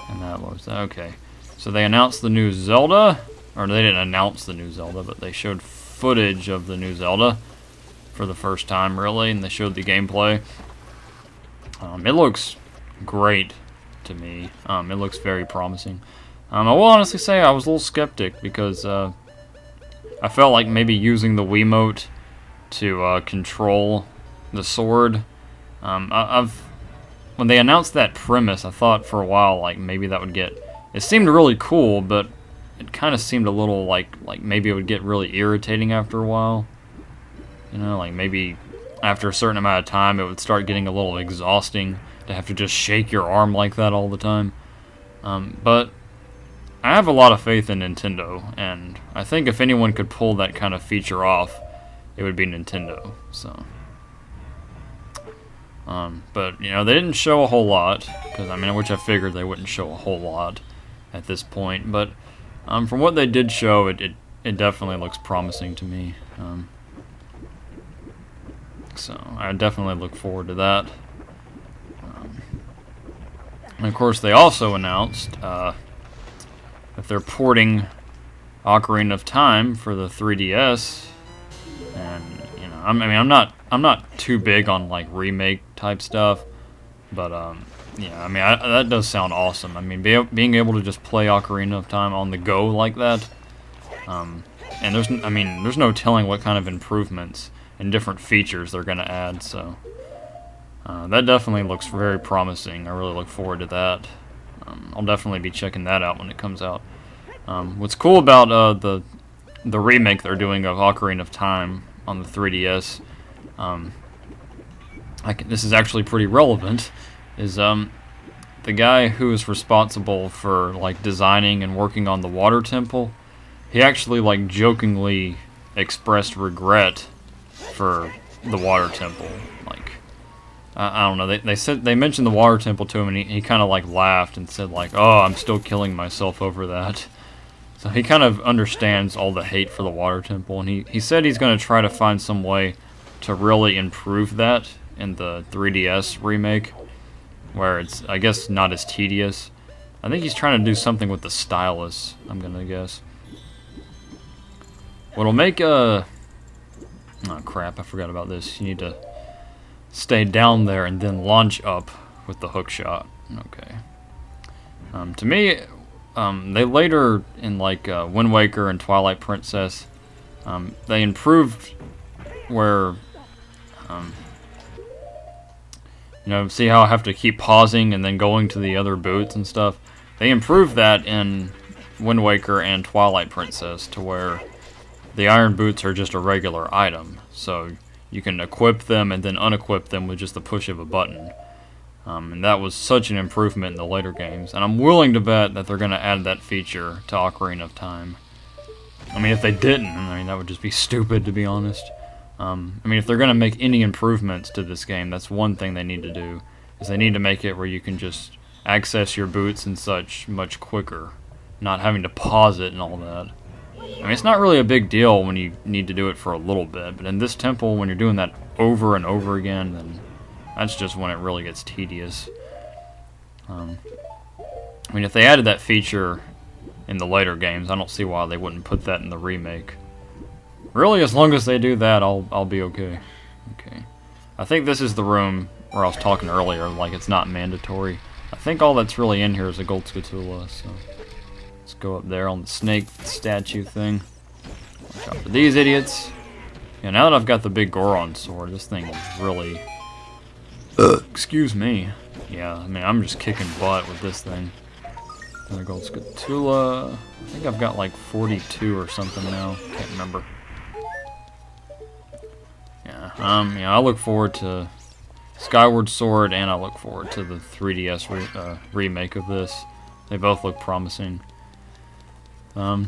And that was okay. So they announced the new Zelda, or they didn't announce the new Zelda, but they showed footage of the new Zelda for the first time, really, and they showed the gameplay. It looks great to me. It looks very promising. I will honestly say I was a little skeptic because I felt like maybe using the Wiimote to control the sword. When they announced that premise, I thought for a while like maybe that would get. It seemed really cool, but it kind of seemed a little like maybe it would get really irritating after a while. You know, like maybe after a certain amount of time, it would start getting a little exhausting to have to just shake your arm like that all the time. But I have a lot of faith in Nintendo, and I think if anyone could pull that kind of feature off, it would be Nintendo. So, but you know, they didn't show a whole lot because I mean, which I figured they wouldn't show a whole lot at this point. But from what they did show, it definitely looks promising to me. So I definitely look forward to that. And of course, they also announced that they're porting Ocarina of Time for the 3DS. And you know, I mean, I'm not too big on like remake type stuff, but yeah, I mean, that does sound awesome. I mean, being able to just play Ocarina of Time on the go like that, and there's no telling what kind of improvements and different features they're gonna add. So that definitely looks very promising. I really look forward to that. I'll definitely be checking that out when it comes out. What's cool about the remake they're doing of Ocarina of Time on the 3DS, this is actually pretty relevant, is the guy who is responsible for like designing and working on the water temple, he actually like jokingly expressed regret for the water temple. Like, I don't know, they mentioned the water temple to him, and he kind of like laughed and said like, "Oh, I'm still killing myself over that." So he kind of understands all the hate for the water temple, and he said he's going to try to find some way to really improve that in the 3DS remake, where it's, I guess, not as tedious. I think he's trying to do something with the stylus, I'm going to guess. What'll make oh crap, I forgot about this. You need to stay down there and then launch up with the hook shot. Okay. To me, they later, in like Wind Waker and Twilight Princess, they improved where, you know, see how I have to keep pausing and then going to the other boots and stuff? They improved that in Wind Waker and Twilight Princess to where the iron boots are just a regular item, so you can equip them and then unequip them with just the push of a button. And that was such an improvement in the later games, and I'm willing to bet that they're going to add that feature to Ocarina of Time. I mean, if they didn't, I mean, that would just be stupid, to be honest. I mean, if they're going to make any improvements to this game, that's one thing they need to do, is they need to make it where you can just access your boots and such much quicker, not having to pause it and all that. I mean, it's not really a big deal when you need to do it for a little bit, but in this temple, when you're doing that over and over again, then that's just when it really gets tedious. I mean, if they added that feature in the later games, I don't see why they wouldn't put that in the remake. Really, as long as they do that, I'll be okay. Okay. I think this is the room where I was talking earlier, like it's not mandatory. I think all that's really in here is a gold spatula, so let's go up there on the snake statue thing. Watch out for these idiots. Yeah, now that I've got the big Goron sword, this thing is really... excuse me. Yeah, I mean, I'm just kicking butt with this thing. Another gold spatula. I think I've got like 42 or something now. Can't remember. Yeah, yeah, I look forward to Skyward Sword, and I look forward to the 3DS remake of this. They both look promising. What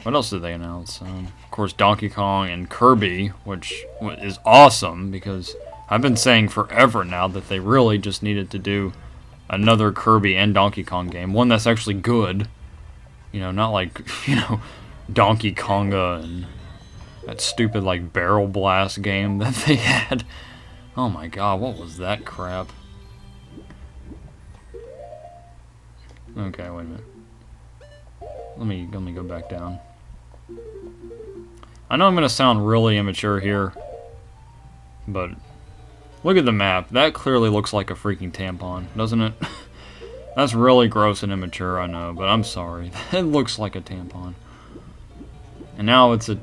else did they announce? Of course, Donkey Kong and Kirby, which is awesome, because I've been saying forever now that they really just needed to do another Kirby and Donkey Kong game. One that's actually good. You know, not like, you know, Donkey Konga and that stupid, like, Barrel Blast game that they had. Oh my god, what was that crap? Okay, wait a minute. Let me go back down. I know I'm gonna sound really immature here, but look at the map. That clearly looks like a freaking tampon, doesn't it? That's really gross and immature, I know, but I'm sorry. It looks like a tampon. And now it's a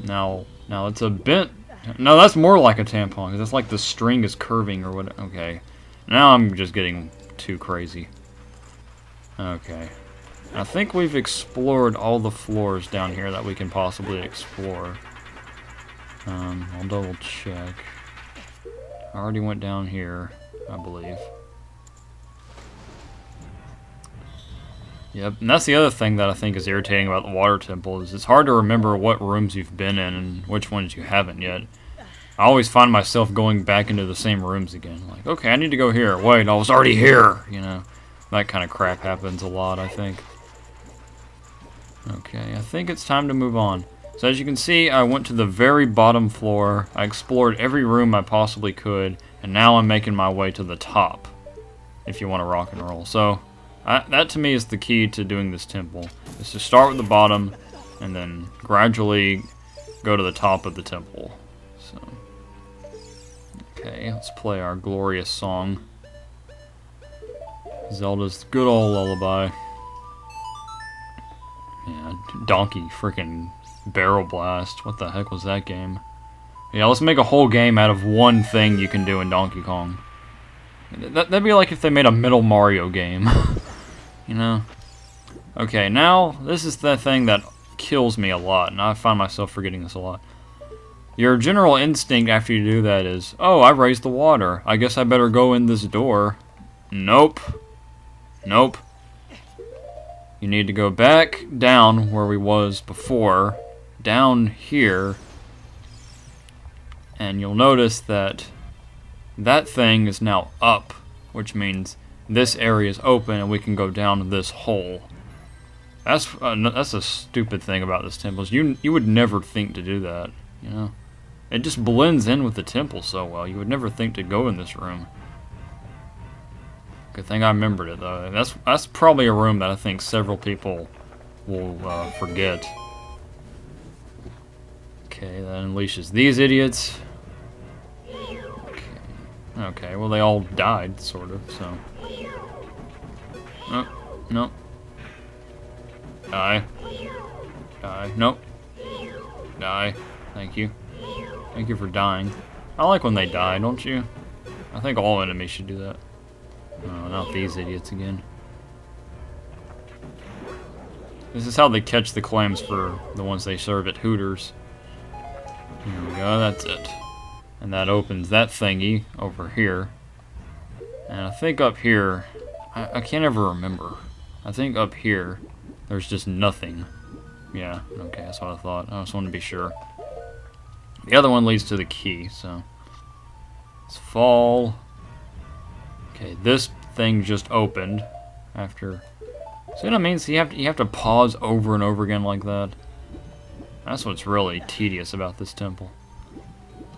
now it's a bent. No, that's more like a tampon because it's like the string is curving or what. Okay, now I'm just getting too crazy. Okay, I think we've explored all the floors down here that we can possibly explore. I'll double check. I already went down here, I believe. Yep, and that's the other thing that I think is irritating about the water temple is it's hard to remember what rooms you've been in and which ones you haven't yet. I always find myself going back into the same rooms again. Like, okay, I need to go here. Wait, I was already here, you know. That kind of crap happens a lot, I think. Okay, I think it's time to move on. So as you can see, I went to the very bottom floor. I explored every room I possibly could, and now I'm making my way to the top, if you want to rock and roll. So that to me is the key to doing this temple, is to start with the bottom and then gradually go to the top of the temple. So, okay, let's play our glorious song. Zelda's good old lullaby. Yeah, Donkey freaking Barrel Blast. What the heck was that game? Yeah, let's make a whole game out of one thing you can do in Donkey Kong. That'd be like if they made a middle Mario game. You know? Okay, now, this is the thing that kills me a lot, and I find myself forgetting this a lot. Your general instinct after you do that is, oh, I raised the water. I guess I better go in this door. Nope. Nope. You need to go back down where we was before, down here, and you'll notice that that thing is now up, which means this area is open and we can go down this hole. That's a stupid thing about this temple. Is you would never think to do that, you know? It just blends in with the temple so well. You would never think to go in this room. Good thing I remembered it though. That's probably a room that I think several people will forget. Okay, that unleashes these idiots. Okay, well they all died, sort of, so. Oh, no. Die. Die. Nope. Die. Thank you. Thank you for dying. I like when they die, don't you? I think all enemies should do that. Oh, not these idiots again. This is how they catch the clams for the ones they serve at Hooters. Here we go, that's it. And that opens that thingy over here. And I think up here, I can't ever remember. I think up here, there's just nothing. Yeah, okay, that's what I thought. I just wanted to be sure. The other one leads to the key, so. Let's fall. Okay, this thing just opened after. See what I mean? So you have to pause over and over again like that. That's what's really tedious about this temple.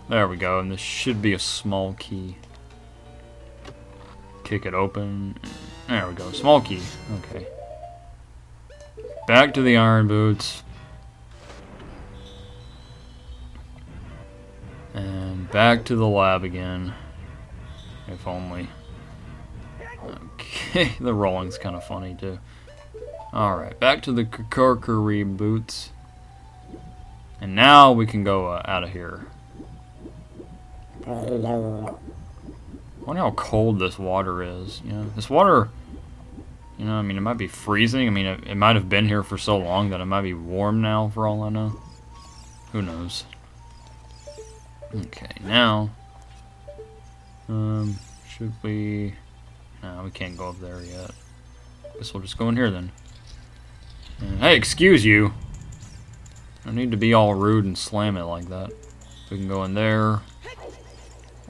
There we go, and this should be a small key. Kick it open. There we go, small key. Okay. Back to the iron boots. And back to the lab again. If only. Okay, the rolling's kind of funny too. Alright, back to the Kukurkuri boots. And now we can go out of here. I wonder how cold this water is. You know, this water, you know, I mean, it might be freezing. I mean, it might have been here for so long that it might be warm now, for all I know. Who knows? Okay, now, should we? No, we can't go up there yet. Guess we'll just go in here then. And, hey, excuse you. I need to be all rude and slam it like that. We can go in there.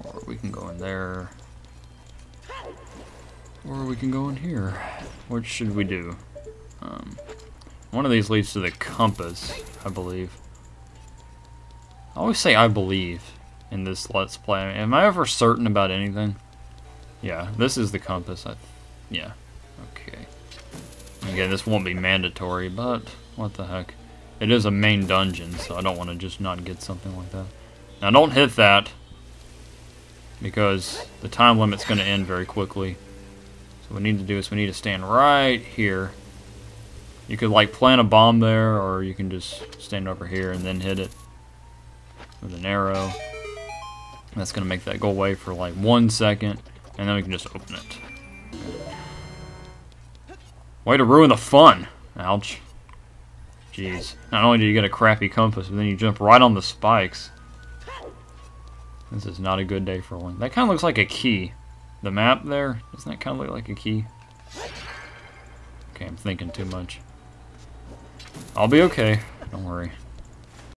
Or we can go in there. Or we can go in here. Which should we do? One of these leads to the compass, I believe. I always say I believe in this Let's Play. Am I ever certain about anything? Yeah, this is the compass. Yeah. Okay. Again, this won't be mandatory, but what the heck. It is a main dungeon, so I don't want to just not get something like that. Now, don't hit that, because the time limit's going to end very quickly. So what we need to do is we need to stand right here. You could, like, plant a bomb there, or you can just stand over here and then hit it with an arrow. That's going to make that go away for, like, 1 second, and then we can just open it. Way to ruin the fun! Ouch. Jeez. Not only do you get a crappy compass, but then you jump right on the spikes. This is not a good day for one. That kind of looks like a key. The map there, doesn't that kind of look like a key? Okay, I'm thinking too much. I'll be okay. Don't worry.